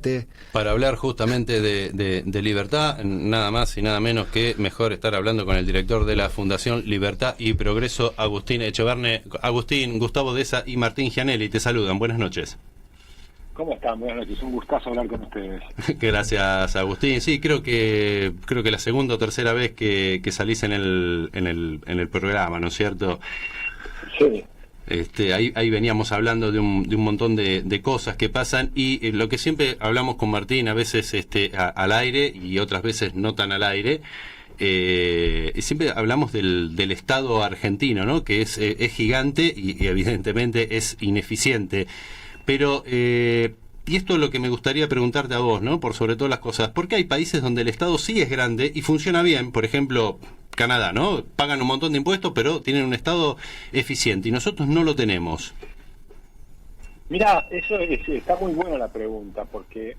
debate. Para hablar justamente de libertad, nada más y nada menos que mejor estar hablando con el director de la Fundación Libertad y Progreso, Agustín Echeverne. Agustín, Gustavo Deza y Martín Gianelli te saludan. Buenas noches. ¿Cómo están? Buenas noches, un gustazo hablar con ustedes. Gracias, Agustín. Sí, creo que la segunda o tercera vez que salís en el programa, ¿no es cierto? Sí. Ahí veníamos hablando de un montón de cosas que pasan y lo que siempre hablamos con Martín, a veces al aire y otras veces no tan al aire, siempre hablamos del Estado argentino, ¿no? Que es gigante y evidentemente es ineficiente. Pero, y esto es lo que me gustaría preguntarte a vos, ¿no? Por sobre todas las cosas, ¿por qué hay países donde el Estado sí es grande y funciona bien? Por ejemplo, Canadá, ¿no? Pagan un montón de impuestos, pero tienen un Estado eficiente y nosotros no lo tenemos. Mira, está muy buena la pregunta, porque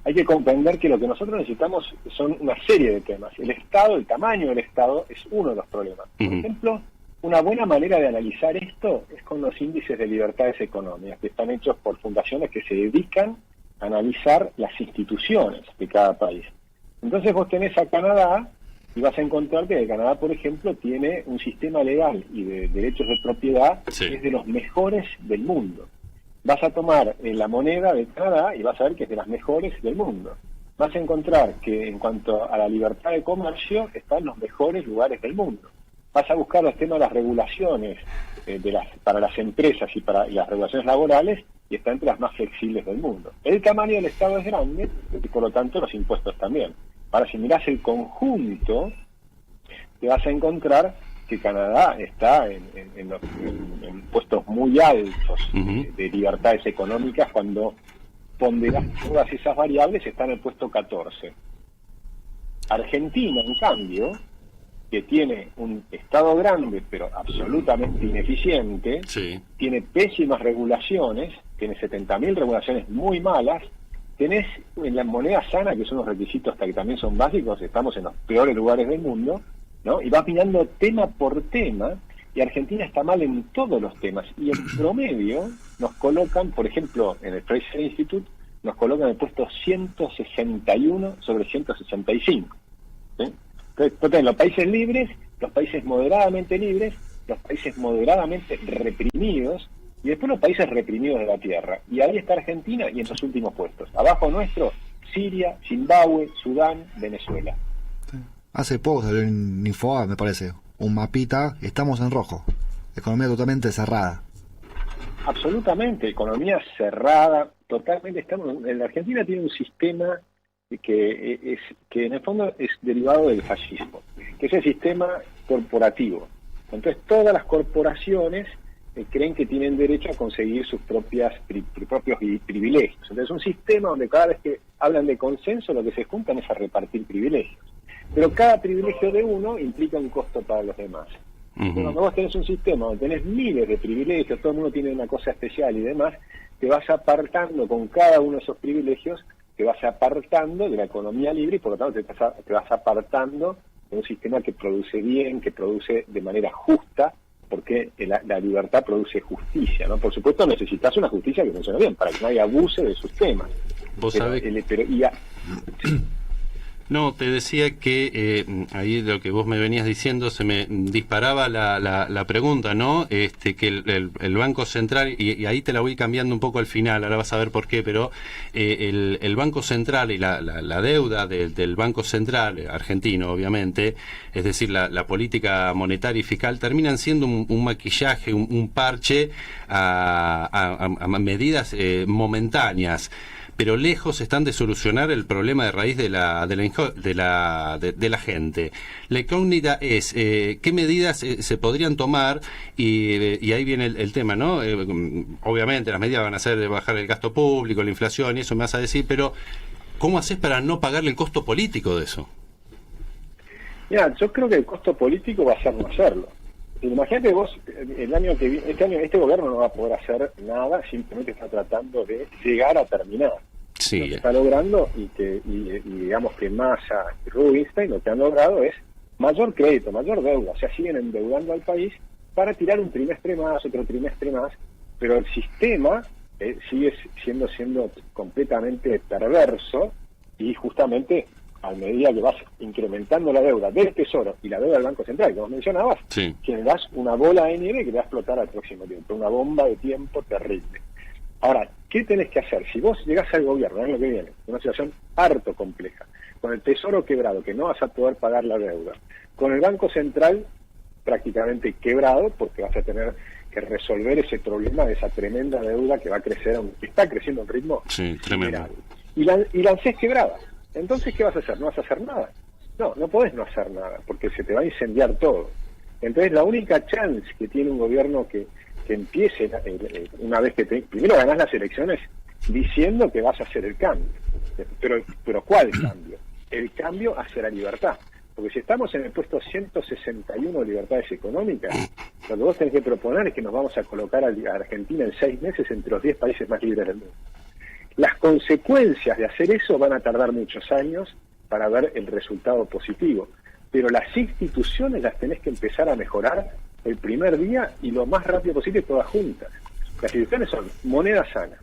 hay que comprender que lo que nosotros necesitamos son una serie de temas. El Estado, el tamaño del Estado es uno de los problemas. Por ejemplo, una buena manera de analizar esto es con los índices de libertades económicas, que están hechos por fundaciones que se dedican a analizar las instituciones de cada país. Entonces vos tenés a Canadá y vas a encontrar que Canadá, por ejemplo, tiene un sistema legal y de derechos de propiedad que es de los mejores del mundo. Vas a tomar la moneda de Canadá y vas a ver que es de las mejores del mundo. Vas a encontrar que en cuanto a la libertad de comercio está en los mejores lugares del mundo. Vas a buscar los temas de las regulaciones para las empresas y las regulaciones laborales y está entre las más flexibles del mundo. El tamaño del Estado es grande y por lo tanto los impuestos también. Ahora, si mirás el conjunto, te vas a encontrar que Canadá está en puestos muy altos de libertades económicas. Cuando ponderás todas esas variables, está en el puesto 14. Argentina, en cambio, que tiene un Estado grande pero absolutamente ineficiente, tiene pésimas regulaciones, tiene 70.000 regulaciones muy malas, tenés en la moneda sana, que son los requisitos que también son básicos, estamos en los peores lugares del mundo, ¿no? Y vas mirando tema por tema, y Argentina está mal en todos los temas, y en promedio nos colocan, por ejemplo, en el Fraser Institute, nos colocan en el puesto 161 sobre 165, ¿sí? Entonces, los países libres, los países moderadamente libres, los países moderadamente reprimidos, y después los países reprimidos de la tierra. Y ahí está Argentina y en los últimos puestos. Abajo nuestro, Siria, Zimbabue, Sudán, Venezuela. Hace poco salió en Infobae, me parece, un mapita, estamos en rojo. Economía totalmente cerrada. Absolutamente, economía cerrada, totalmente. La Argentina tiene un sistema que en el fondo es derivado del fascismo, que es el sistema corporativo. Entonces todas las corporaciones creen que tienen derecho a conseguir sus propios privilegios. Entonces es un sistema donde cada vez que hablan de consenso lo que se juntan es a repartir privilegios. Pero cada privilegio de uno implica un costo para los demás. Entonces, cuando vos tenés un sistema donde tenés miles de privilegios, todo el mundo tiene una cosa especial y demás, te vas apartando con cada uno de esos privilegios, te vas apartando de la economía libre y por lo tanto te vas apartando de un sistema que produce bien, que produce de manera justa, porque la libertad produce justicia, ¿no? Por supuesto necesitas una justicia que funcione bien, para que nadie abuse de sus temas. Vos sabés... No, te decía que ahí lo que vos me venías diciendo se me disparaba la pregunta, ¿no? Que el Banco Central, y ahí te la voy cambiando un poco al final, ahora vas a ver por qué, pero el Banco Central y la deuda del Banco Central argentino, obviamente, es decir, la política monetaria y fiscal, terminan siendo un maquillaje, un parche a medidas momentáneas, pero lejos están de solucionar el problema de raíz de la gente. La incógnita es qué medidas se podrían tomar y ahí viene el tema, ¿no? Obviamente las medidas van a ser de bajar el gasto público, la inflación y eso me vas a decir, pero ¿cómo haces para no pagarle el costo político de eso? Mira, yo creo que el costo político va a ser no hacerlo. Imagínate vos, este gobierno no va a poder hacer nada, simplemente está tratando de llegar a terminar. Sí. Lo que está logrando y digamos que Massa y Rubinstein lo que han logrado es mayor crédito, mayor deuda, o sea, siguen endeudando al país para tirar un trimestre más, otro trimestre más, pero el sistema sigue siendo completamente perverso, y justamente a medida que vas incrementando la deuda del Tesoro y la deuda del Banco Central, como mencionabas, Sí. generas una bola de nieve que te va a explotar al próximo tiempo, una bomba de tiempo terrible. Ahora, ¿qué tenés que hacer? Si vos llegás al gobierno el año que viene, una situación harto compleja, con el Tesoro quebrado, que no vas a poder pagar la deuda, con el Banco Central prácticamente quebrado, porque vas a tener que resolver ese problema de esa tremenda deuda que va a crecer, que está creciendo a un ritmo tremendo. y la ANSES quebrada. Entonces, ¿qué vas a hacer? ¿No vas a hacer nada? No podés no hacer nada, porque se te va a incendiar todo. Entonces, la única chance que tiene un gobierno que empiece, una vez que primero ganás las elecciones diciendo que vas a hacer el cambio. Pero ¿cuál cambio? El cambio hacia la libertad. Porque si estamos en el puesto 161 de libertades económicas, lo que vos tenés que proponer es que nos vamos a colocar a Argentina en 6 meses entre los 10 países más libres del mundo. Las consecuencias de hacer eso van a tardar muchos años para ver el resultado positivo, pero las instituciones las tenés que empezar a mejorar el primer día y lo más rápido posible, todas juntas. Las instituciones son moneda sana.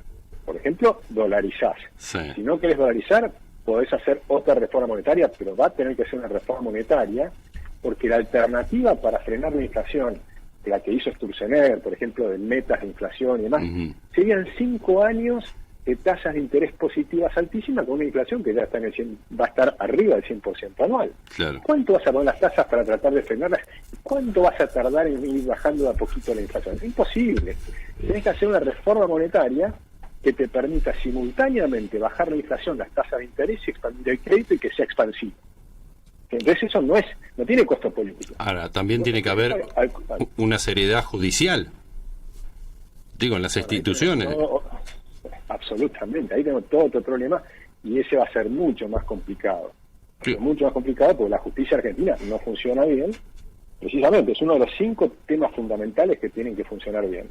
Por ejemplo, dolarizás. Sí. Si no querés dolarizar, podés hacer otra reforma monetaria, pero va a tener que ser una reforma monetaria, porque la alternativa para frenar la inflación, la que hizo Sturzenegger, por ejemplo, de metas de inflación y demás, serían 5 años de tasas de interés positivas altísimas, con una inflación que ya está va a estar arriba del 100% anual. Claro. ¿Cuánto vas a poner las tasas para tratar de frenarlas? ¿Cuánto vas a tardar en ir bajando de a poquito la inflación? Es imposible. Tenés que hacer una reforma monetaria que te permita simultáneamente bajar la inflación, las tasas de interés y expandir el crédito y que sea expansivo. Entonces eso no tiene costo político. Ahora, también tiene que haber una seriedad judicial, digo, en las instituciones. Absolutamente, ahí tenemos todo otro problema y ese va a ser mucho más complicado. Sí. Mucho más complicado porque la justicia argentina no funciona bien, precisamente, es uno de los 5 temas fundamentales que tienen que funcionar bien.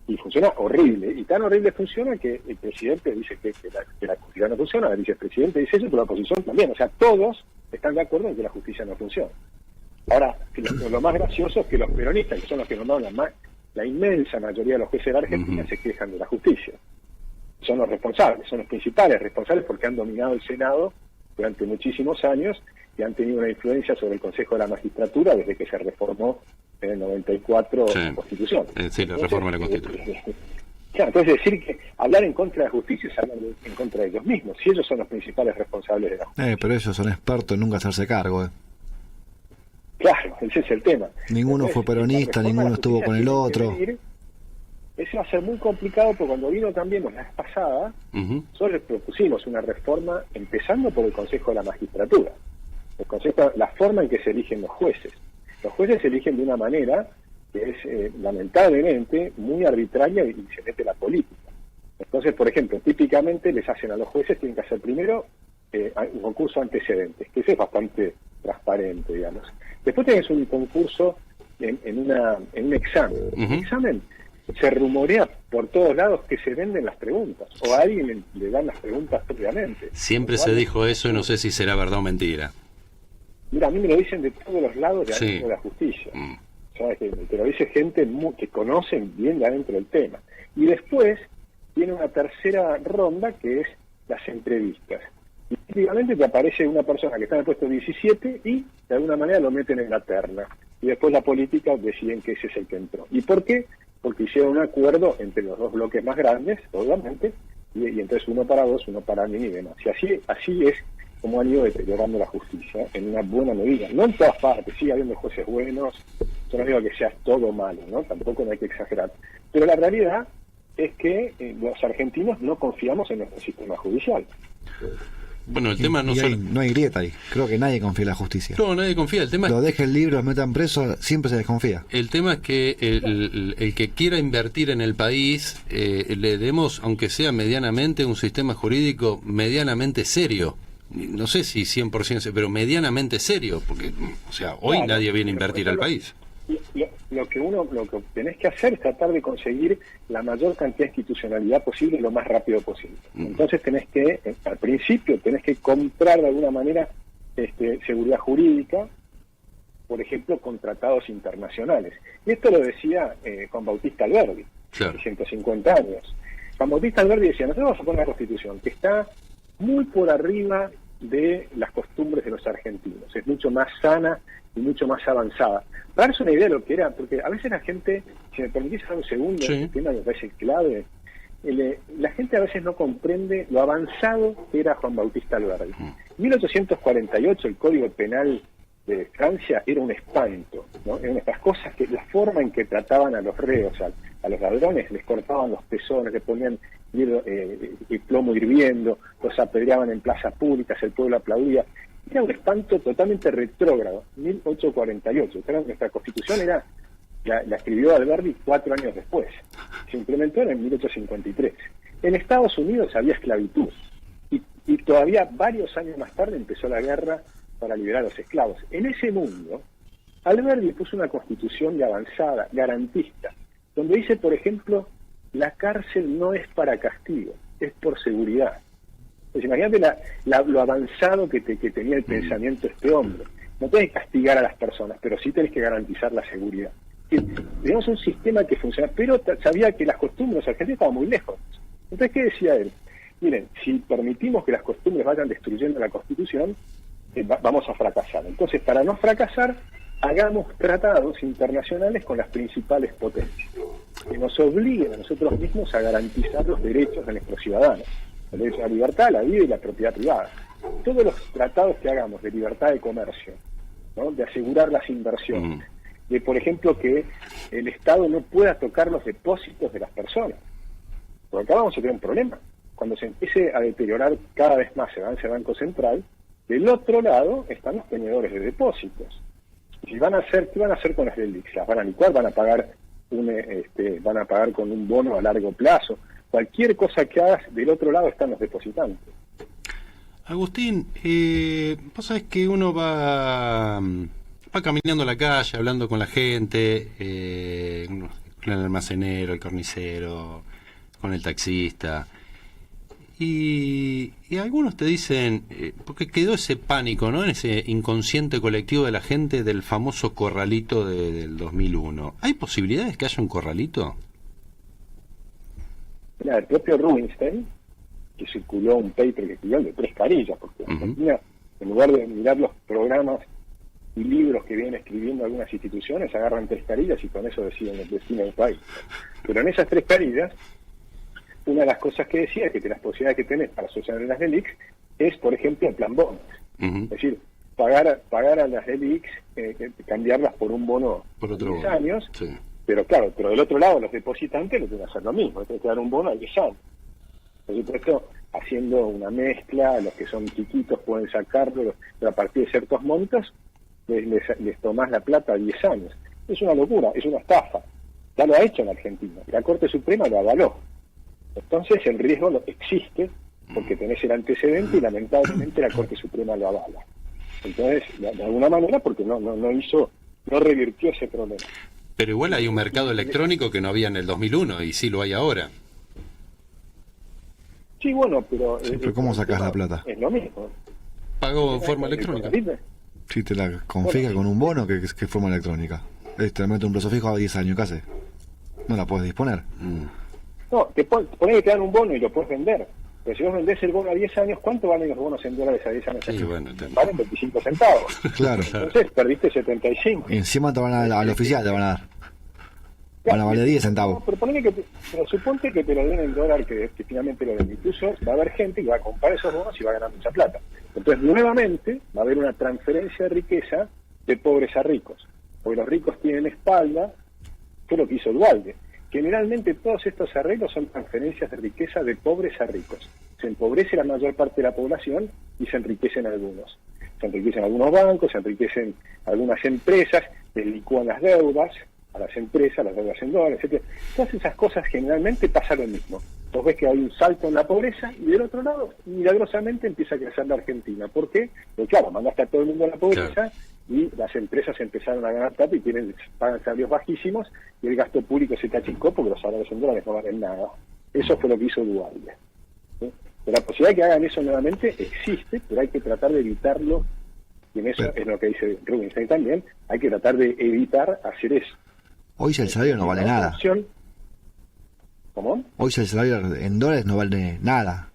Y funciona horrible, y tan horrible funciona que el presidente dice que la justicia no funciona, el vicepresidente dice eso, pero la oposición también. O sea, todos están de acuerdo en que la justicia no funciona. Ahora, lo más gracioso es que los peronistas, que son los que nombraron la inmensa mayoría de los jueces de la Argentina, se quejan de la justicia. Son los responsables, son los principales responsables porque han dominado el Senado durante muchísimos años y han tenido una influencia sobre el Consejo de la Magistratura desde que se reformó en el 94 la Constitución. Sí, la reforma de la Constitución. Claro, entonces decir que hablar en contra de la justicia es hablar en contra de ellos mismos, si ellos son los principales responsables de la justicia. Pero ellos son expertos en nunca hacerse cargo. Claro, ese es el tema. Ninguno fue peronista, ninguno estuvo con el otro. Eso va a ser muy complicado porque cuando vino Cambiemos la vez pasada, nosotros propusimos una reforma empezando por el Consejo de la Magistratura. La forma en que se eligen los jueces. Los jueces se eligen de una manera que es lamentablemente muy arbitraria y se mete la política. Entonces, por ejemplo, típicamente les hacen a los jueces, tienen que hacer primero un concurso antecedentes, que ese es bastante transparente, digamos. Después tenés un concurso en un examen. El examen se rumorea por todos lados que se venden las preguntas, o a alguien le dan las preguntas propiamente. Siempre se dijo eso y no sé si será verdad o mentira. Mira, a mí me lo dicen de todos los lados de adentro de la justicia. ¿Sabes? Que te lo dice gente que conocen bien de adentro del tema. Y después tiene una tercera ronda que es las entrevistas. Y típicamente te aparece una persona que está en el puesto 17 y de alguna manera lo meten en la terna. Y después la política deciden que ese es el que entró. ¿Y por qué? Porque hicieron un acuerdo entre los dos bloques más grandes, obviamente, y entonces uno para vos, uno para mí y demás. Y así es como han ido deteriorando la justicia en una buena medida. No en todas partes, sigue habiendo jueces buenos, yo no digo que sea todo malo, ¿no? Tampoco no hay que exagerar. Pero la realidad es que los argentinos no confiamos en nuestro sistema judicial. Bueno, el tema no hay grieta ahí. Creo que nadie confía en la justicia. No, nadie confía. El tema lo dejen libre, los metan presos, siempre se desconfía. El tema es que el que quiera invertir en el país, le demos, aunque sea medianamente, un sistema jurídico medianamente serio. No sé si 100%, pero medianamente serio, porque, o sea, hoy nadie viene a invertir al país. Lo que tenés que hacer es tratar de conseguir la mayor cantidad de institucionalidad posible lo más rápido posible. Entonces tenés que, al principio, tenés que comprar de alguna manera seguridad jurídica, por ejemplo, con tratados internacionales. Y esto lo decía Juan Bautista Alberdi, claro, hace 150 años. Juan Bautista Alberdi decía, nosotros vamos a poner una constitución que está muy por arriba de las costumbres de los argentinos, es mucho más sana y mucho más avanzada. Para darse una idea de lo que era, porque a veces la gente, si me permitís un segundo, Sí. este tema me parece clave, la gente a veces no comprende lo avanzado que era Juan Bautista Alberdi. 1848 el Código Penal de Francia era un espanto, ¿no? Eran estas cosas que, la forma en que trataban a los reos, a los ladrones, les cortaban los pezones, le ponían plomo hirviendo, los apedreaban en plazas públicas, el pueblo aplaudía. Era un espanto totalmente retrógrado, 1848. Nuestra constitución la escribió Alberdi 4 años después. Se implementó en el 1853. En Estados Unidos había esclavitud y todavía varios años más tarde empezó la guerra para liberar a los esclavos. En ese mundo, Alberdi puso una constitución de avanzada, garantista, donde dice, por ejemplo, la cárcel no es para castigo, es por seguridad. Pues imagínate lo avanzado que tenía el pensamiento este hombre. No tenés que castigar a las personas, pero sí tenés que garantizar la seguridad. Teníamos un sistema que funciona, pero sabía que las costumbres argentinas estaban muy lejos. Entonces, ¿qué decía él? Miren, si permitimos que las costumbres vayan destruyendo la Constitución, vamos a fracasar. Entonces, para no fracasar, hagamos tratados internacionales con las principales potencias, que nos obliguen a nosotros mismos a garantizar los derechos de nuestros ciudadanos, el derecho a la libertad, la vida y la propiedad privada. Todos los tratados que hagamos de libertad de comercio, ¿no? De asegurar las inversiones, de, por ejemplo, que el Estado no pueda tocar los depósitos de las personas, porque acá vamos a tener un problema. Cuando se empiece a deteriorar cada vez más el Banco Central, del otro lado están los tenedores de depósitos. ¿Y qué van a hacer con las LELIQs? ¿Las van a licuar? ¿Van a pagar con un bono a largo plazo? Cualquier cosa que hagas, del otro lado están los depositantes. Agustín, vos sabés que uno va caminando a la calle, hablando con la gente, con el almacenero, el carnicero, con el taxista, y algunos te dicen, porque quedó ese pánico, ¿no?, en ese inconsciente colectivo de la gente del famoso corralito del 2001. ¿Hay posibilidades que haya un corralito? Mira, el propio Rubinstein, que circuló un paper que escribió el de 3 carillas, porque Argentina, en lugar de mirar los programas y libros que vienen escribiendo algunas instituciones, agarran 3 carillas y con eso deciden el destino del país. Pero en esas 3 carillas, una de las cosas que decía es que las posibilidades que tenés para solucionar las LELIQs es, por ejemplo, el plan bonos. Es decir, pagar a las LELIQs, cambiarlas por un bono por otro de 10 bono. años, Sí. pero claro, pero del otro lado los depositantes lo tienen que hacer lo mismo, tienen que dar un bono a 10 años. Por supuesto, haciendo una mezcla, los que son chiquitos pueden sacarlo, pero a partir de ciertos montos les tomás la plata a 10 años. Es una locura, es una estafa. Ya lo ha hecho en Argentina. La Corte Suprema lo avaló. Entonces el riesgo existe porque tenés el antecedente y lamentablemente la Corte Suprema lo avala. Entonces, de alguna manera, porque no revirtió ese problema. Pero igual hay un mercado electrónico que no había en el 2001 y sí lo hay ahora. Sí, bueno, pero... Sí, pero ¿cómo sacás la plata? Es lo mismo. Pago de forma electrónica. Si te la confisca con un bono, que forma electrónica. Te mete un plazo fijo a 10 años, ¿qué haces? No la puedes disponer. No, ponés que te dan un bono y lo puedes vender. Pero si vos vendés el bono a 10 años, ¿cuánto valen los bonos en dólares a 10 años? Sí, bueno, valen 25 centavos. Claro. Entonces perdiste 75. Y encima te van a dar, al oficial te van a dar. Van a valer 10 centavos. No, pero suponte que te lo den en dólar, que finalmente lo den. Incluso va a haber gente que va a comprar esos bonos y va a ganar mucha plata. Entonces, nuevamente, va a haber una transferencia de riqueza de pobres a ricos. Porque los ricos tienen espalda, fue lo que hizo Duhalde. Generalmente todos estos arreglos son transferencias de riqueza de pobres a ricos. Se empobrece la mayor parte de la población y se enriquecen algunos. Se enriquecen algunos bancos, se enriquecen algunas empresas, les licúan las deudas a las empresas, las deudas en dólares, etc. Todas esas cosas generalmente pasa lo mismo. Vos ves que hay un salto en la pobreza y del otro lado, milagrosamente, empieza a crecer la Argentina. ¿Por qué? Porque claro, mandaste a todo el mundo a la pobreza, claro, y las empresas empezaron a ganar plata y pagan salarios bajísimos y el gasto público se te achicó porque los salarios en dólares no valen nada. Eso fue lo que hizo Duhalde. ¿Sí? Pero la posibilidad de que hagan eso nuevamente existe, pero hay que tratar de evitarlo, y en eso es lo que dice Rubinstein también, hay que tratar de evitar hacer eso. Hoy el salario no vale nada. ¿Cómo? Hoy el salario en dólares no vale nada.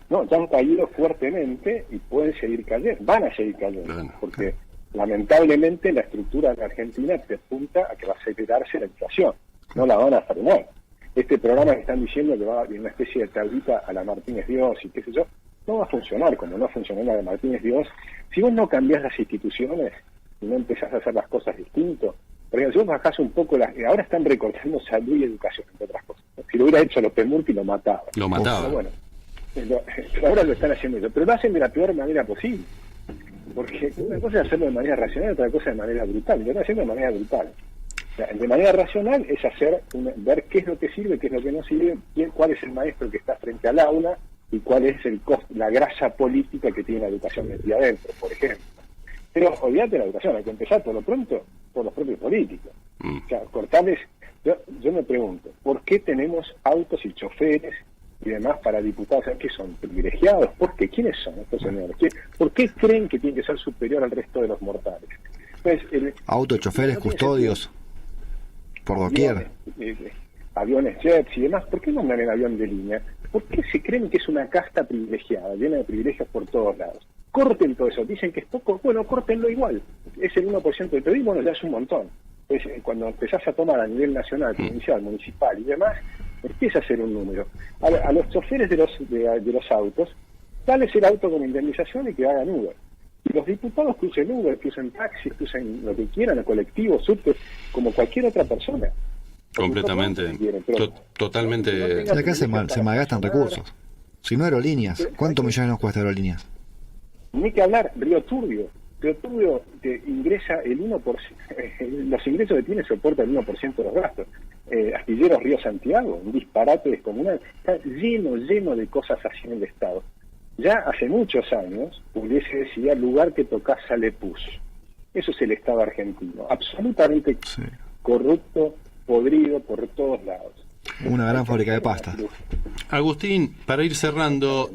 No, ya han caído fuertemente y pueden seguir cayendo, van a seguir cayendo, Bueno. porque lamentablemente la estructura de Argentina te apunta a que va a acelerarse la inflación, no la van a frenar. Este programa que están diciendo que va a haber una especie de tablita a la Martínez Dios y qué sé yo, no va a funcionar como no funcionó la de Martínez Dios. Si vos no cambiás las instituciones y no empezás a hacer las cosas distinto, por ejemplo, si vos bajás un poco, ahora están recortando salud y educación, entre otras cosas. Si lo hubiera hecho López Murphy lo mataba. Lo mataba. Pero bueno, pero ahora lo están haciendo ellos, pero lo hacen de la peor manera posible. Porque una cosa es hacerlo de manera racional, otra cosa de manera brutal. Lo están haciendo de manera brutal. O sea, de manera racional es ver qué es lo que sirve, qué es lo que no sirve, cuál es el maestro que está frente al aula y cuál es la grasa política que tiene la educación metida adentro, por ejemplo. Pero olvídate de la educación, hay que empezar por lo pronto por los propios políticos. O sea, cortarles. Yo me pregunto, ¿por qué tenemos autos y choferes y demás para diputados? ¿Que son privilegiados? ¿Por qué? ¿Quiénes son estos señores? ¿Por qué creen que tienen que ser superior al resto de los mortales? Entonces, Autos, choferes, custodios, por doquier. Aviones, jets y demás. ¿Por qué no andan en avión de línea? ¿Por qué se creen que es una casta privilegiada, llena de privilegios por todos lados? Corten todo eso. Dicen que es poco. Bueno, córtenlo igual. Es el 1% del PIB, bueno, ya es un montón. Entonces, cuando empezás a tomar a nivel nacional, provincial, municipal y demás, empieza a ser un número. A los choferes de los autos, dales el auto con indemnización y que hagan Uber. Y los diputados que usen Uber, que usen taxis, que usen lo que quieran, colectivos, subtes, como cualquier otra persona. Completamente. Totalmente. No Acá se malgastan recursos. Si no, aerolíneas. ¿Cuántos millones nos cuesta aerolíneas? Ni que hablar, Río Turbio. Río Turbio te ingresa el 1%, los ingresos que tiene soporta el 1% de los gastos. Astilleros Río Santiago, un disparate descomunal. Está lleno de cosas así en el Estado. Ya hace muchos años, Pugliese decía, lugar que tocas sale pus. Eso es el Estado argentino. Absolutamente corrupto, podrido por todos lados. Una gran fábrica de pasta. Agustín, para ir cerrando,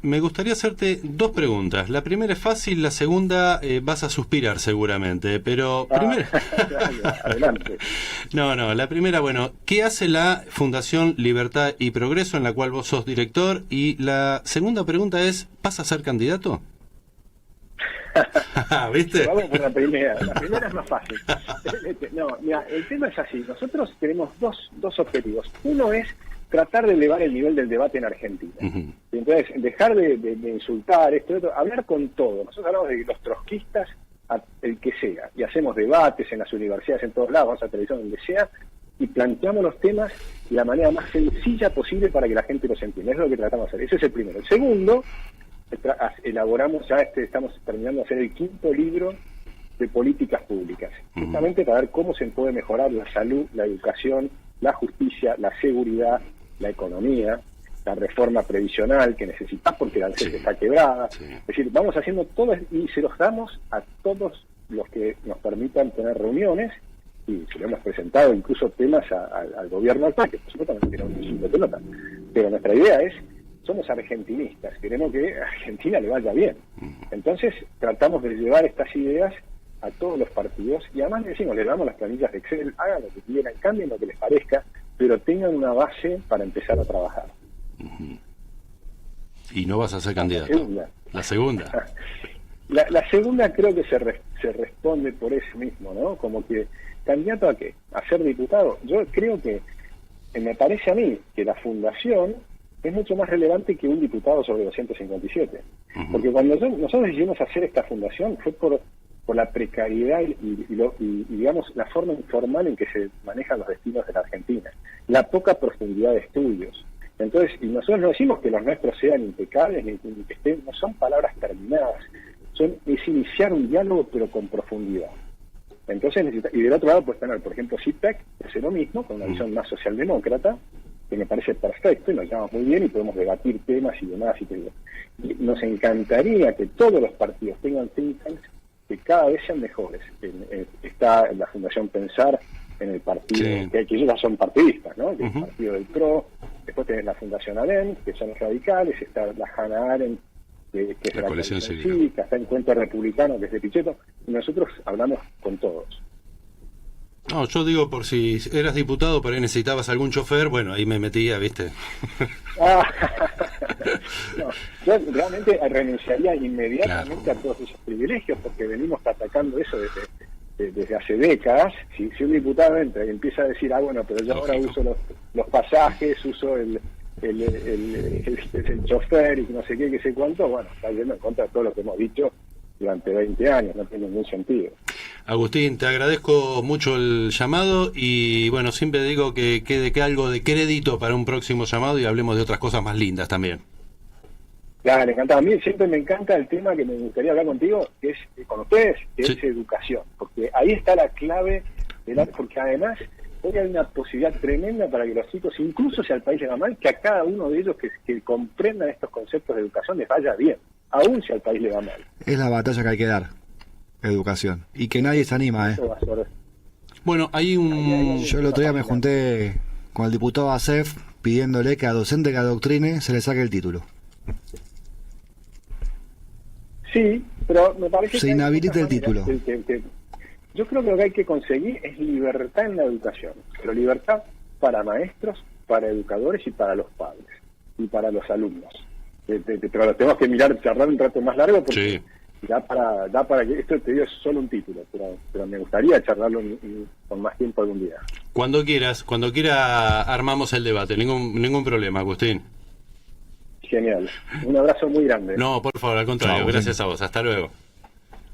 me gustaría hacerte dos preguntas. La primera es fácil, la segunda vas a suspirar seguramente, pero primero... Adelante. No, la primera, bueno, ¿qué hace la Fundación Libertad y Progreso, en la cual vos sos director? Y la segunda pregunta es, ¿vas a ser candidato? ¿Viste? Vamos por la primera. La primera es más fácil. No, mira, el tema es así. Nosotros tenemos dos objetivos. Uno es tratar de elevar el nivel del debate en Argentina. Uh-huh. Entonces, dejar de insultar, hablar con todo. Nosotros hablamos de los trotskistas, el que sea, y hacemos debates en las universidades, en todos lados, vamos a televisión, donde sea, y planteamos los temas de la manera más sencilla posible para que la gente los entienda. Eso es lo que tratamos de hacer. Ese es el primero. El segundo, elaboramos, estamos terminando de hacer el 5º libro de políticas públicas, justamente para ver cómo se puede mejorar la salud, la educación, la justicia, la seguridad, la economía, la reforma previsional que necesitas porque la ANSES está quebrada. Es decir, vamos haciendo todo y se los damos a todos los que nos permitan tener reuniones, y se lo hemos presentado incluso temas al gobierno actual, que por supuesto no queremos un de pelota. Pero nuestra idea es, somos argentinistas, queremos que a Argentina le vaya bien. Entonces tratamos de llevar estas ideas a todos los partidos y además le damos las planillas de Excel, hagan lo que quieran, cambien lo que les parezca, pero tengan una base para empezar a trabajar. Y no vas a ser candidato. La segunda. La segunda creo que se responde por eso mismo, ¿no? Como que, ¿candidato a qué? ¿A ser diputado? Yo creo que, me parece a mí, que la fundación es mucho más relevante que un diputado sobre 257. Porque cuando nosotros decidimos hacer esta fundación fue por la precariedad y digamos la forma informal en que se manejan los destinos de la Argentina, la poca profundidad de estudios. Entonces, y nosotros no decimos que los nuestros sean impecables ni que estén, no son palabras terminadas, es iniciar un diálogo pero con profundidad. Entonces y del otro lado pues tener, por ejemplo, CIPEC, que hace lo mismo, con una visión más socialdemócrata, que me parece perfecto y nos llevamos muy bien y podemos debatir temas y demás. Y nos encantaría que todos los partidos tengan think tanks que cada vez sean mejores. Está la Fundación Pensar en el partido, que ellos ya son partidistas, ¿no? Que es el partido del PRO, después tenés la Fundación ADEM, que son los radicales, está la Hannah Arendt, que es la coalición cívica, está Encuentro Republicano, que es de Pichetto, y nosotros hablamos con todos. No, yo digo por si eras diputado, pero ahí necesitabas algún chofer, bueno, ahí me metía, ¿viste? Ah, no, yo realmente renunciaría inmediatamente a todos esos privilegios, porque venimos atacando eso desde hace décadas. Si un diputado entra y empieza a decir, bueno, pero yo ahora uso los pasajes, uso el chofer y no sé qué sé cuánto, bueno, está yendo en contra de todo lo que hemos dicho durante 20 años, no tiene ningún sentido. Agustín, te agradezco mucho el llamado y bueno, siempre digo que quede algo de crédito para un próximo llamado y hablemos de otras cosas más lindas también. Claro, encantado. A mí siempre me encanta el tema que me gustaría hablar contigo, que es con ustedes, que Sí. es educación, porque ahí está la clave, porque además hoy hay una posibilidad tremenda para que los chicos, incluso si al país le va mal, que a cada uno de ellos que comprendan estos conceptos de educación les vaya bien, aún si al país le va mal. Es la batalla que hay que dar, educación. Y que nadie se anima, Eso va a ser... Bueno, hay un... Yo el otro día me junté con el diputado Acef pidiéndole que a docente que adoctrine se le saque el título. Sí, pero me parece Se que hay inhabilita muchas el maneras título. yo creo que lo que hay que conseguir es libertad en la educación, pero libertad para maestros, para educadores y para los padres y para los alumnos. Pero lo tenemos que charlar un rato más largo porque Sí. da para que esto te digo es solo un título, pero me gustaría charlarlo con más tiempo algún día. Cuando quiera armamos el debate, ningún problema, Agustín. Genial. Un abrazo muy grande. No, por favor, al contrario, Chao, gracias a vos, hasta luego.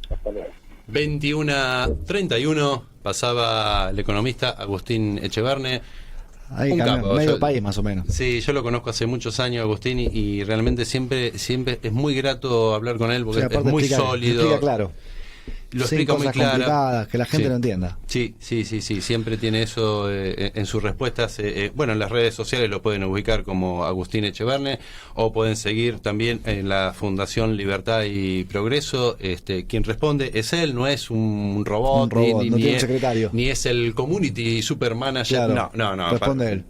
Hasta luego. 21:31 pasaba el economista Agustín Echeverne. Ahí Un cambia, capo, medio yo- país más o menos. Sí, yo lo conozco hace muchos años, Agustín, y realmente siempre es muy grato hablar con él porque Sí, es aparte muy explica, sólido. explica claro. Lo Sin explica muy cosas clara. complicadas, que la gente Sí. lo entienda. Sí, siempre tiene eso en sus respuestas. Bueno, en las redes sociales lo pueden ubicar como Agustín Echeverne o pueden seguir también en la Fundación Libertad y Progreso. Quien responde es él, no es un robot, Un robot, no tiene un es, secretario. ni es el community super manager. Claro, No. responde él.